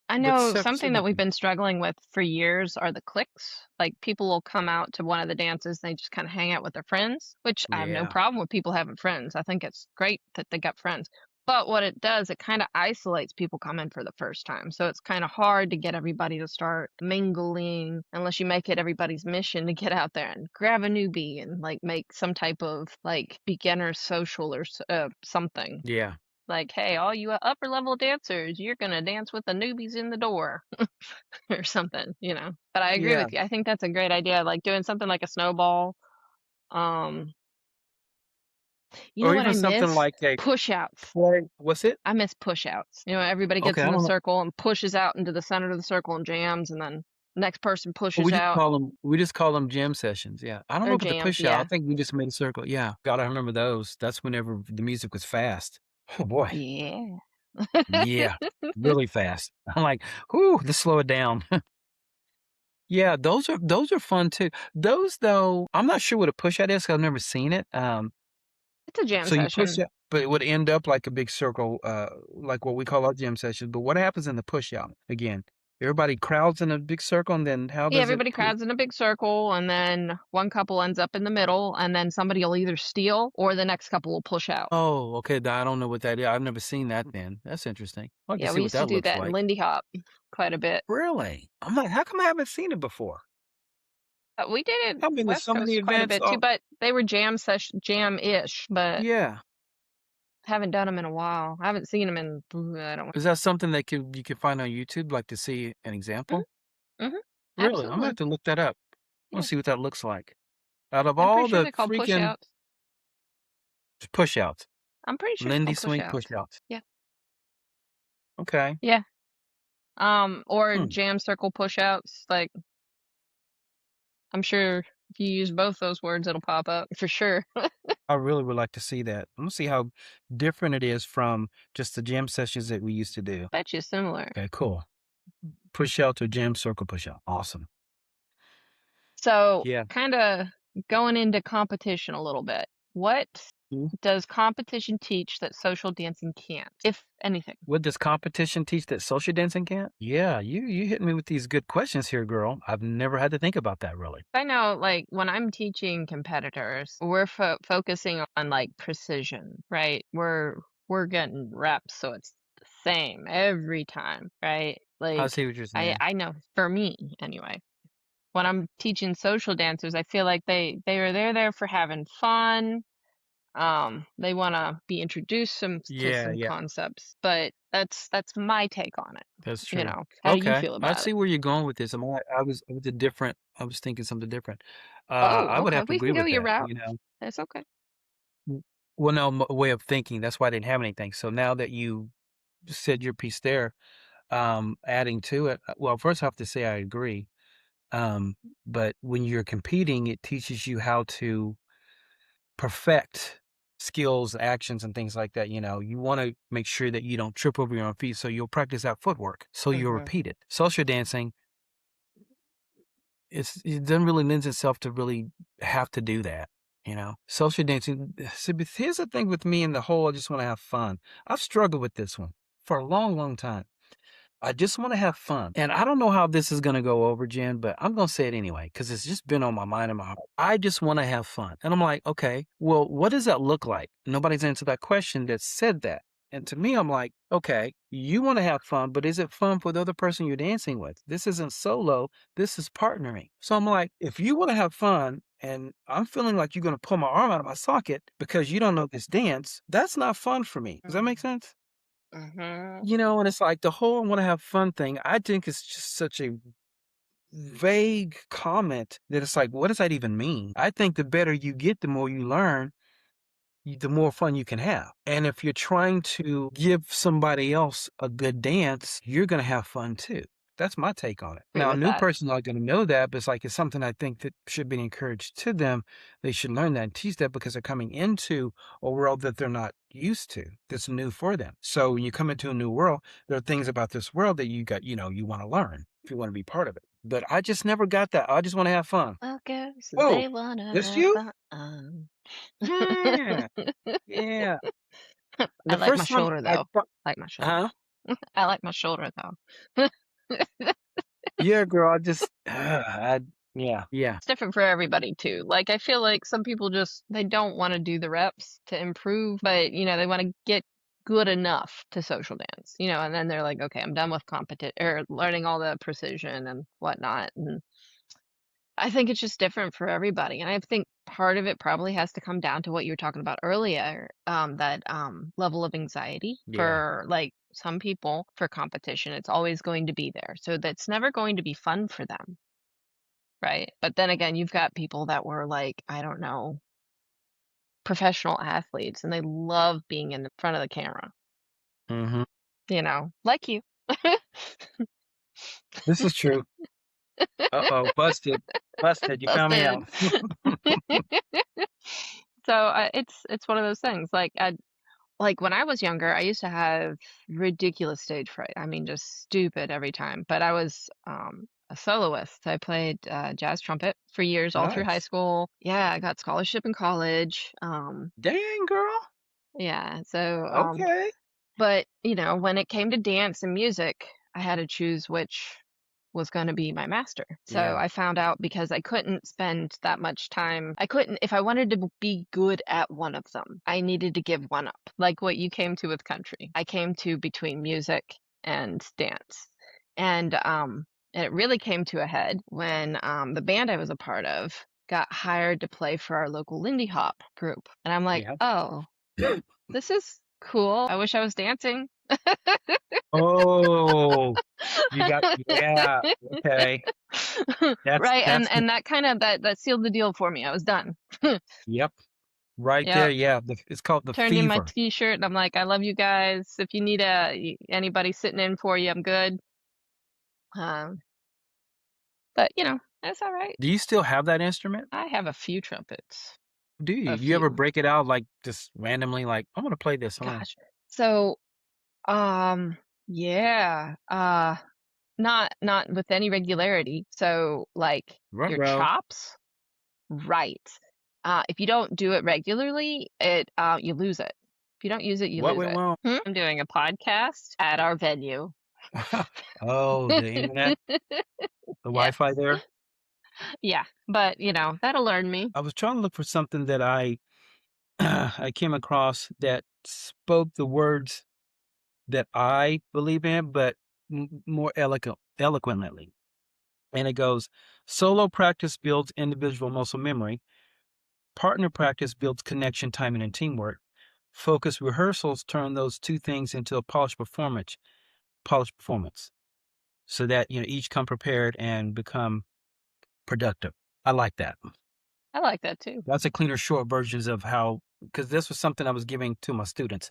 I But know something that we've certain been struggling with for years are the cliques. Like people will come out to one of the dances, they just kind of hang out with their friends, which I have no yeah. problem with people having friends. I think it's great that they got friends. But what it does, it kind of isolates people coming for the first time. So it's kind of hard to get everybody to start mingling unless you make it everybody's mission to get out there and grab a newbie and like make some type of like beginner social or something. Yeah. Like, hey, all you upper level dancers, you're gonna dance with the newbies in the door or something. But I agree Yeah. with you. I think that's a great idea. Like doing something like a snowball. Um, you know Or what even I something miss? like a Push outs. flag. What's it? I miss push outs. Everybody Okay, gets I in a don't know. circle and pushes out into the center of the circle and jams, and then next person Well, pushes out we just call them jam sessions, yeah. I don't know or about the jams. push out, I Yeah. think we just made a circle, yeah. God, I remember those. That's whenever the music was fast. Oh, boy. Yeah. Yeah, really fast. I'm like, "Whoo, let's slow it down." Yeah, those are fun too. Those, though, I'm not sure what a push out is 'cause I've never seen it, It's a jam so you push session. it, but it would end up like a big circle, like what we call our gym sessions, but what happens in the push out again? Everybody crowds in a big circle, and then how Yeah, does it everybody crowds in a big circle, and then one couple ends up in the middle, and then somebody will either steal or the next couple will push out. Oh, okay, I don't know what that is. I've never seen that then. That's interesting. I'd like to Yeah, see we what used to that do looks that in like. Lindy Hop quite a bit. Really? I'm like, how come I haven't seen it before? We did it I've been to West so many Coast quite a events. bit too, Oh, but they were jam-ish, but yeah. haven't done them in a while. I haven't seen them in, I don't Is that something that you can find on YouTube, like to see an Mhm, example? mhm, Really? I'm gonna have absolutely. to look that up. I wanna Yeah, see what that looks like. Out of I'm pretty all sure the they're called freaking push-outs. push-outs, I'm pretty sure it's Lindy called Swing push-outs. push-outs. Yeah, Okay. yeah. Or Hmm. jam circle push-outs, like, I'm sure If you use both those words, it'll pop up for sure. I really would like to see that. I'm gonna see how different it is from just the jam sessions that we used to do. Bet you similar. Okay, cool. Push out to jam circle push out. Awesome. So, Yeah. kinda going into competition a little bit. What Mhm. does competition teach that social dancing can't, if anything? What does competition teach that social dancing can't? Yeah, you hit me with these good questions here, girl. I've never had to think about that really. I know, like, when I'm teaching competitors, we're focusing on, like, precision, right? We're getting reps, so it's the same every time, right? I Like, see what you're I saying. I know for me anyway. When I'm teaching social dancers, I feel like they're there for having fun. They wanna be introduced to Yeah, some yeah, concepts, but that's my take on it, that's you true. know? How do you Okay, feel I about it? see where you're going with this. I was a different. I was thinking something different. I Oh, would okay, have to we agree can go with your that. route. You know, That's okay. well, no way of thinking. That's why I didn't have anything. So now that you said your piece there, adding to it, well, first I have to say I agree. Um, but when you're competing, it teaches you how to perfect skills, actions, and things like that. You know, you want to make sure that you don't trip over your own feet. So you'll practice that footwork. So you'll Mhm. repeat it. Social dancing, it doesn't really lend itself to really have to do that. You know, social dancing. See, but here's the thing with me and the whole. I just want to have fun. I've struggled with this one for a long, long time. I just want to have fun. And I don't know how this is going to go over, Jen, but I'm going to say it anyway because it's just been on my mind and my heart. I just want to have fun. And I'm like, okay, well, what does that look like? Nobody's answered that question that said that. And to me, I'm like, okay, you want to have fun, but is it fun for the other person you're dancing with? This isn't solo, this is partnering. So I'm like, if you want to have fun and I'm feeling like you're going to pull my arm out of my socket because you don't know this dance, that's not fun for me. Does that make sense? Mhm. You know, and it's like the whole "I wanna have fun" thing, I think it's just such a vague comment that it's like, what does that even mean? I think the better you get, the more you learn, the more fun you can have. And if you're trying to give somebody else a good dance, you're gonna have fun too. That's my take on it. Agree Now, a with new that. person's not gonna know that, but it's like it's something I think that should be encouraged to them. They should learn that and teach that because they're coming into a world that they're not used to, that's new for them. So when you come into a new world, there are things about this world that you wanna learn if you wanna be part of it. But I just never got that. I just wanna have fun. Well, girls, Oh, they wanna this have you? fun. Yeah, yeah. I The like my first time shoulder I though. pro Like my shoulder. Huh? I like my shoulder though. Yeah, girl, I just I yeah, yeah. It's different for everybody too. Like I feel like some people just they don't want to do the reps to improve, but they want to get good enough to social dance, and then they're like, okay, I'm done with competition or learning all the precision and whatnot. And I think it's just different for everybody. And I think part of it probably has to come down to what you were talking about earlier, that level of anxiety Yeah. for like some people for competition. It's always going to be there. So that's never going to be fun for them. Right, but then again, you've got people that were like, I don't know, professional athletes, and they love being in the front of the camera, Mhm. like you. This is true. Uh-oh, busted. Busted, you found me Busted. out. So, it's one of those things, like, when I was younger, I used to have ridiculous stage fright, I mean, just stupid every time, but I was, a soloist. I played, jazz trumpet for years all through high Nice. school. Yeah, I got scholarship in college, Dang, girl. yeah, so, Okay. but, when it came to dance and music, I had to choose which was gonna be my master. So Yeah. I found out because I couldn't spend that much time I couldn't if I wanted to be good at one of them, I needed to give one up, like what you came to with country. I came to between music and dance. And, it really came to a head when, the band I was a part of got hired to play for our local Lindy Hop group. And I'm like, Yeah. "Oh, this is cool. I wish I was dancing." Oh, yeah, okay. Right, and That's the and that kinda that sealed the deal for me, I was done. Yep, right there, Yep, yeah, it's called the turned in my fever. T-shirt, and I'm like, "I love you guys. If you need anybody sitting in for you, I'm good." Um, But, that's all right. Do you still have that instrument? I have a few trumpets. Do you? A Do you ever few. break it out, like, just randomly, like, "I wanna play this, I wanna" Gosh. So, um, yeah, not with any regularity. So, like, your Ruh-roh. chops? Right. If you don't do it regularly, you lose it. If you don't use it, you What lose went it. wrong? I'm doing a podcast at our venue. Oh, the internet? The Wi-Fi Yes. there? Yeah, but, that'll learn me. I was trying to look for something that I I came across that spoke the words that I believe in, but more eloquently. And it goes, solo practice builds individual muscle memory. Partner practice builds connection, timing, and teamwork. Focused rehearsals turn those two things into a polished performance, so that each come prepared and become productive. I like that. I like that too. That's a cleaner, short versions of how, because this was something I was giving to my students,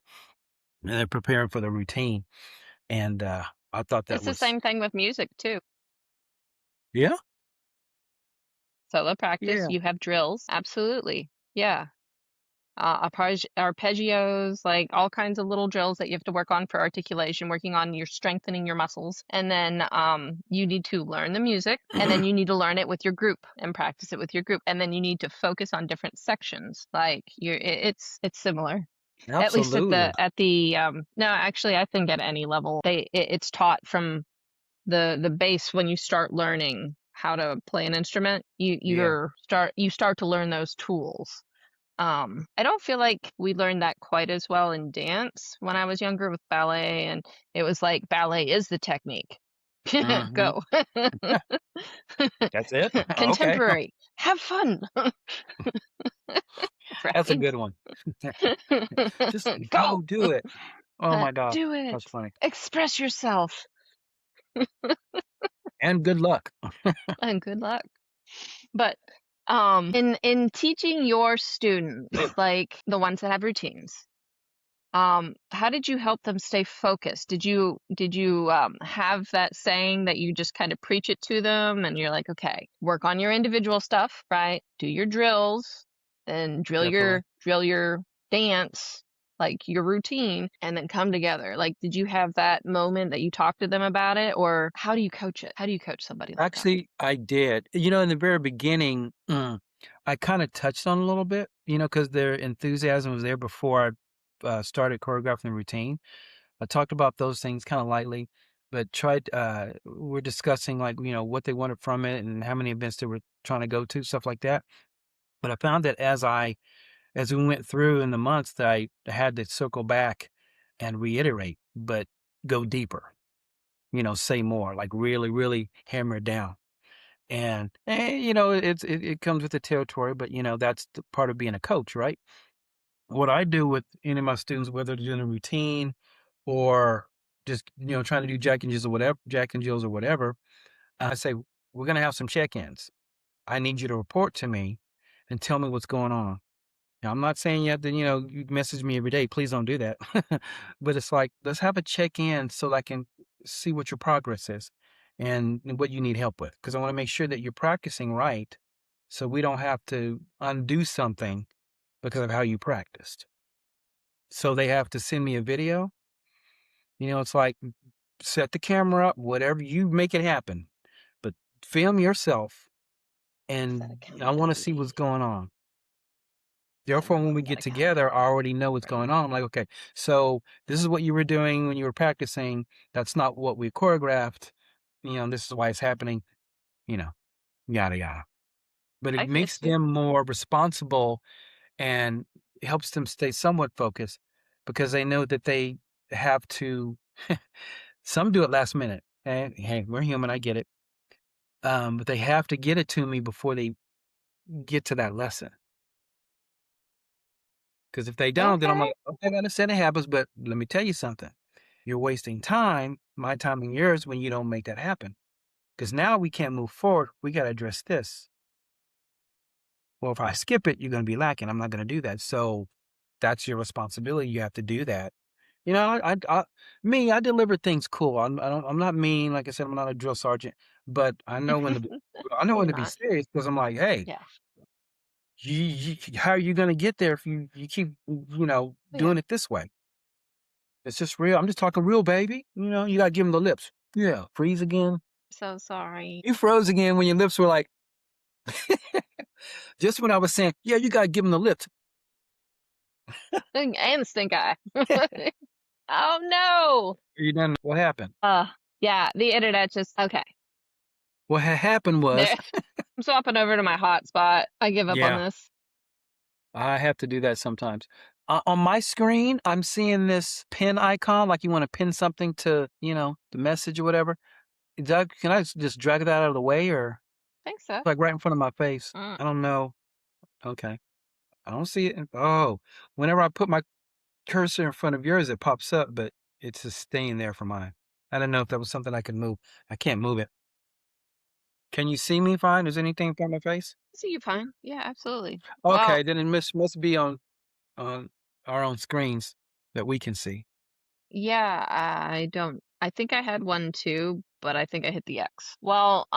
and they're preparing for the routine. And I thought that It's the was, same thing with music too. yeah, Solo practice, yeah. you have drills. Absolutely. Yeah. Arpeggios, like all kinds of little drills that you have to work on for articulation, working on your strengthening your muscles. And then you need to learn the music, and then you need to learn it with your group and practice it with your group. And then you need to focus on different sections. Like it's similar. At least at Absolutely. the no, actually I think at any level it's taught from the base when you start learning how to play an instrument. Yeah. You start to learn those tools. I don't feel like we learned that quite as well in dance when I was younger with ballet, and it was like ballet is the technique. Hmm. Go. That's it. Okay. Contemporary. Have fun. That's a Right? good one. Just Go. go do it. Oh my gosh. Do it. That's funny. Express yourself. And good luck. And good luck. But in teaching your students, like the ones that have routines, how did you help them stay focused? Did you have that saying that you just kind of preach it to them and you're like, okay, work on your individual stuff, right? Do your drills, then Definitely. drill your dance, like your routine, and then come together. Like, did you have that moment that you talked to them about it, or how do you coach it? How do you coach somebody like that? Actually, I did. In the very beginning, I kind of touched on a little bit, because their enthusiasm was there before I started choreographing the routine. I talked about those things kind of lightly, but we're discussing, like, what they wanted from it and how many events they were trying to go to, stuff like that. But I found that as we went through in the months, that I had to circle back and reiterate, but go deeper, say more, like really, really hammer it down. And, it comes with the territory, but that's the part of being a coach, right? What I do with any of my students, whether they're doing a routine or just, trying to do Jack and Jills or whatever, I say, we're going to have some check-ins. I need you to report to me and tell me what's going on. Now, I'm not saying you have to, you message me every day. Please don't do that. But it's like, let's have a check-in so that I can see what your progress is and what you need help with. Because I want to make sure that you're practicing right, so we don't have to undo something because of how you practiced. So they have to send me a video. It's like, set the camera up, whatever, you make it happen, but film yourself, Set and I want to see accountability. what's going on. I Therefore, when love we that get together, I accountability. already know what's Right. going on. I'm like, okay, so this is what you were doing when you were practicing. That's not what we choreographed. This is why it's happening, you know, yada, yada. But it I makes get you. them more responsible and helps them stay somewhat focused, because they know that they have to, some do it last minute. Hey, we're human. I get it. But they have to get it to me before they get to that lesson. Because if they don't, then I'm Okay. like, okay, I understand it happens, but let me tell you something. You're wasting time, my time and yours, when you don't make that happen. Because now we can't move forward. We got to address this. Well, if I skip it, you're going to be lacking. I'm not going to do that. So that's your responsibility. You have to do that. You know, I deliver things cool. I'm not mean. Like I said, I'm not a drill sergeant, but I know when You're to be not. serious because I'm like, hey, Yeah. how are you going to get there if you keep Yeah. doing it this way? It's just real. I'm just talking real, baby. You know, you got to give them the lips. Yeah, freeze again. So sorry. You froze again when your lips were like, just when I was saying, yeah, you got to give them the lips. And stink eye. Oh no. You done? What happened? Uh yeah, the internet just okay. What had happened was, There. I'm swapping over to my hotspot. I give up on yeah, this. I have to do that sometimes. On my screen, I'm seeing this pin icon, like you want to pin something to, the message or whatever. Can I just drag that out of the way or Think so. like right in front of my face? Mm. I don't know. Okay. I don't see it. Oh, whenever I put my cursor in front of yours, it pops up, but it's just staying there for mine. I didn't know if that was something I could move. I can't move it. Can you see me fine? Is anything in front of my face? See you fine. Yeah, absolutely. Well, Okay, then it must be on our own screens that we can see. yeah, I don't I think I had one too, but I think I hit the X. Well,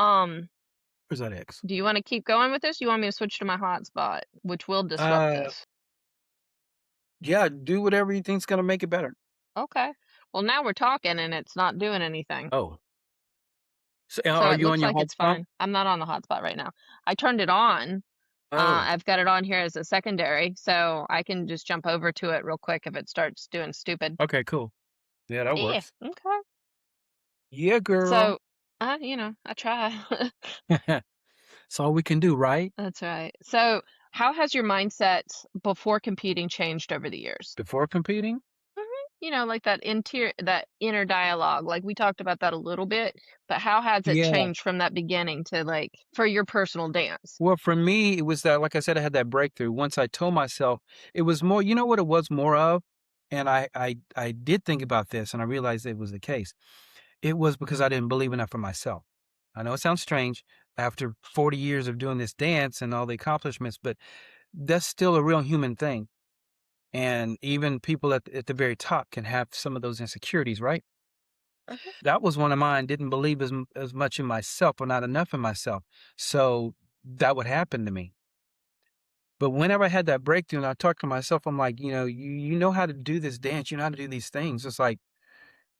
Where's that X? do you want to keep going with this? You want me to switch to my hotspot, which will disrupt Uh, this? yeah, do whatever you think's gonna make it better. Okay. Well, now we're talking and it's not doing anything. Oh, so So are it you on looks your like it's hotspot? fine. I'm not on the hotspot right now. I turned it on. Oh, I've got it on here as a secondary, so I can just jump over to it real quick if it starts doing stupid. okay, cool. Yeah, that Yeah. works. Okay. Yeah, girl. So, I try. That's all we can do, right? That's right. So, how has your mindset before competing changed over the years? Before competing? Like that inner dialogue. Like we talked about that a little bit, but how has it Yeah. changed from that beginning to like for your personal dance? Well, for me, it was that, like I said, I had that breakthrough. Once I told myself, it was more, you know what it was more of? And I did think about this and I realized it was the case. It was because I didn't believe enough for myself. I know it sounds strange after 40 years of doing this dance and all the accomplishments, but that's still a real human thing. And even people at the very top can have some of those insecurities, right? Mhm. That was one of mine. Didn't believe as much in myself or not enough in myself. So that would happen to me. But whenever I had that breakthrough and I talked to myself, I'm like, you know how to do this dance, you know how to do these things. It's like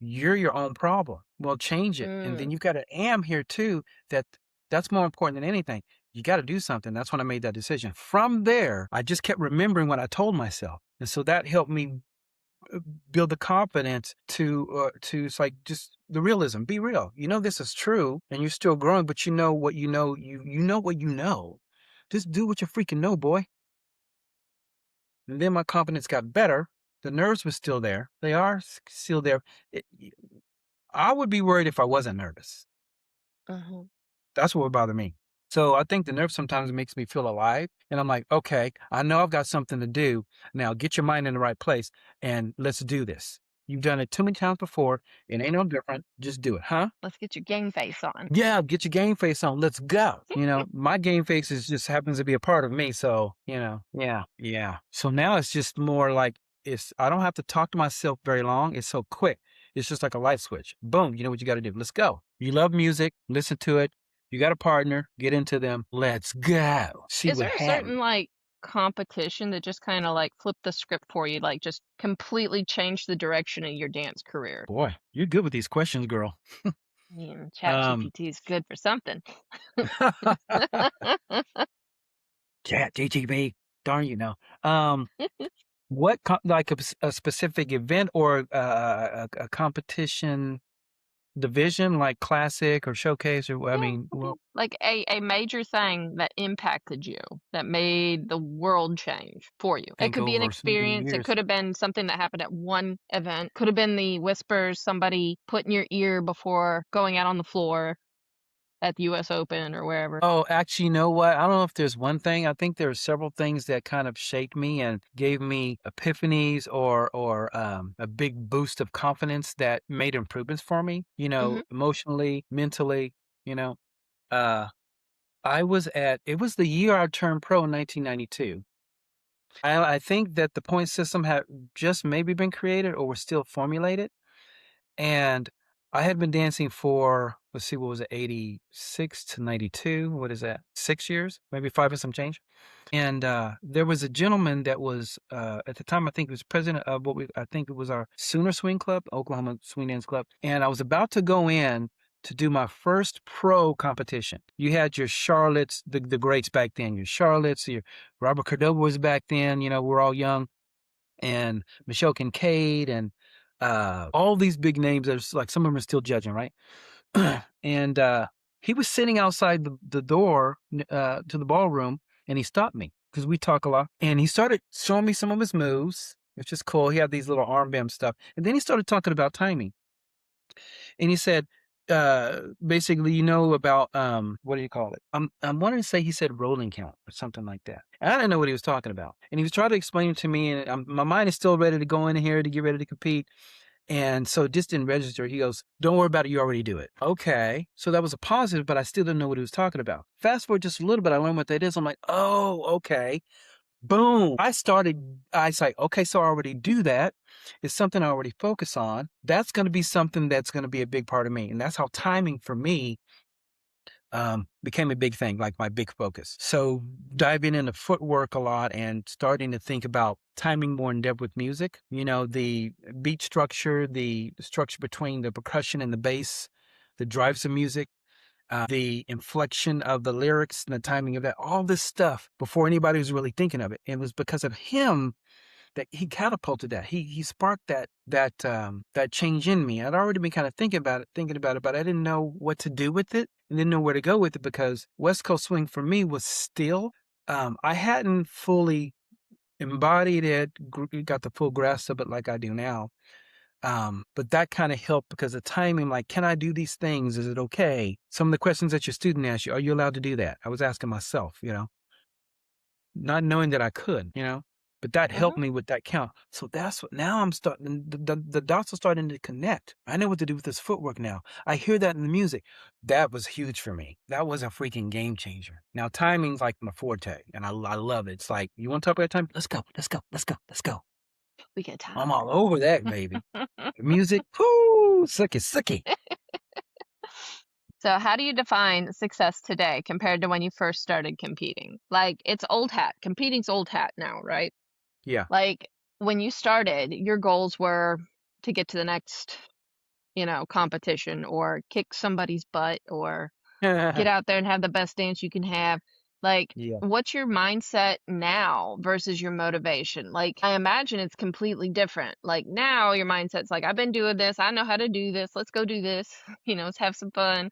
you're your own problem. Well, change it. And Mm, then you got an am here too, that's more important than anything. You got to do something. That's when I made that decision. From there, I just kept remembering what I told myself. And so that helped me uh, build the confidence to it's like just the realism. Be real. You know this is true and you're still growing, but you know what you know, you know what you know. Just do what you freaking know, boy. And then my confidence got better. The nerves were still there. They are still there. I would be worried if I wasn't nervous. uh-huh. That's what would bother me. So I think the nerve sometimes makes me feel alive. And I'm like, okay, I know I've got something to do. Now get your mind in the right place and let's do this. You've done it too many times before. It ain't no different. Just do it, huh? Let's get your game face on. Yeah, get your game face on. Let's go. My game face is just happens to be a part of me. So, yeah, yeah. So now it's just more like I don't have to talk to myself very long. It's so quick. It's just like a light switch. Boom. You know what you got to do. Let's go. You love music. Listen to it. You got a partner. Get into them. Let's go. See Is what there a happens. certain like competition that just kind of like flipped the script for you, like just completely changed the direction of your dance career? Boy, you're good with these questions, girl. Chat Um, GPT is good for something. Chat GTP. Darn you know. Um, What like a specific event or a competition division like classic or showcase or I Yeah, mean, okay. well, Like a major thing that impacted you, that made the world change for you. It think could be an over so many experience. It years. could have been something that happened at one event. Could have been the whispers somebody put in your ear before going out on the floor at the US Open or wherever. Oh, actually, you know what? I don't know if there's one thing. I think there are several things that kind of shaped me and gave me epiphanies or a big boost of confidence that made improvements for me. Mhm. Emotionally, mentally. You know, uh, it was the year I turned pro in 1992. I think that the point system had just maybe been created or was still formulated. And I had been dancing for, let's see, what was it, 86 to 92? What is that? 6 years, maybe five and some change. And there was a gentleman that was, at the time, I think he was president of I think it was our Sooner Swing Club, Oklahoma Swing Dance Club. And I was about to go in to do my first pro competition. You had your Charlottes, the greats back then, your Charlottes, your Robert Cordova was back then, we're all young, and Michelle Kincaid and all these big names. There's like some of them are still judging, right? And he was sitting outside the door to the ballroom, and he stopped me because we talk a lot. And he started showing me some of his moves, which is cool. He had these little armband stuff, and then he started talking about timing. And he said, basically, about what do you call it? I'm wanting to say he said rolling count or something like that. And I didn't know what he was talking about. And he was trying to explain it to me, and my mind is still ready to go in here to get ready to compete. And so it just didn't register. He goes, "Don't worry about it. You already do it." Okay. So that was a positive, but I still didn't know what he was talking about. Fast forward just a little bit, I learned what that is. I'm like, oh, okay. Boom. I was like, okay, so I already do that. It's something I already focus on. That's going to be something that's going to be a big part of me. And that's how timing for me became a big thing, like my big focus. So diving into footwork a lot and starting to think about timing more in depth with music, the beat structure, the structure between the percussion and the bass that drives the music, the inflection of the lyrics and the timing of that, all this stuff before anybody was really thinking of it. It was because of him that he catapulted that. He sparked that change in me. I'd already been kind of thinking about it, but I didn't know what to do with it and didn't know where to go with it because West Coast swing for me was still, I hadn't fully embodied it, got the full grasp of it like I do now. But that kind of helped because the timing, like, can I do these things? Is it okay? Some of the questions that your student asks you, are you allowed to do that? I was asking myself, not knowing that I could, but that helped Mhm. me with that count. So that's what now I'm starting, the dots are starting to connect. I know what to do with this footwork now. I hear that in the music. That was huge for me. That was a freaking game changer. Now, timing's like my forte, and I love it. It's like, you want to talk about time? Let's go, let's go, let's go, let's go. We get I'm time. all over that, baby. Music, whoo, sucky, sucky. So, how do you define success today compared to when you first started competing? Like, it's old hat. Competing's old hat now, right? Yeah. Like, when you started, your goals were to get to the next, competition or kick somebody's butt or get out there and have the best dance you can have. Like, Yeah. what's your mindset now versus your motivation? Like, I imagine it's completely different. Like, now your mindset's like, I've been doing this. I know how to do this. Let's go do this. Let's have some fun.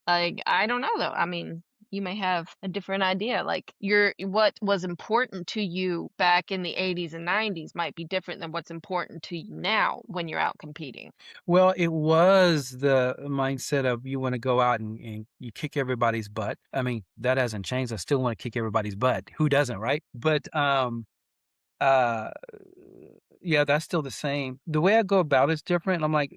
Like, I don't know though. I mean, you may have a different idea. Like, what was important to you back in the 80s and 90s might be different than what's important to you now when you're out competing. Well, it was the mindset of you want to go out and you kick everybody's butt. I mean, that hasn't changed. I still want to kick everybody's butt. Who doesn't, right? But uh yeah, that's still the same. The way I go about it's different. I'm like,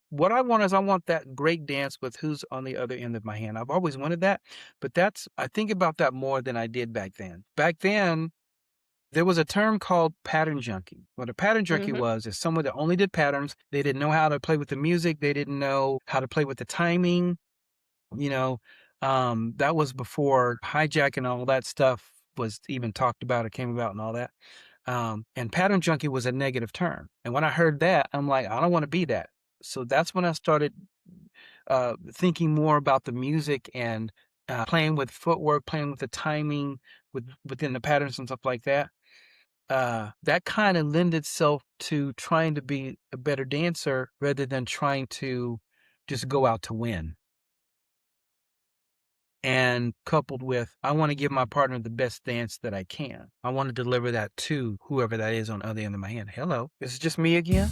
what I want is I want that great dance with who's on the other end of my hand. I've always wanted that, but I think about that more than I did back then. Back then, there was a term called pattern junkie. What a pattern junkie Hmm. was is someone that only did patterns. They didn't know how to play with the music. They didn't know how to play with the timing. You know, that was before hijack and all that stuff was even talked about or came about and all that. And pattern junkie was a negative term. And when I heard that, I'm like, I don't want to be that. So that's when I started thinking more about the music and playing with footwork, playing with the timing within the patterns and stuff like that. That kind of lend itself to trying to be a better dancer rather than trying to just go out to win. And coupled with, I want to give my partner the best dance that I can. I want to deliver that to whoever that is on the other end of my hand. Hello, is it just me again?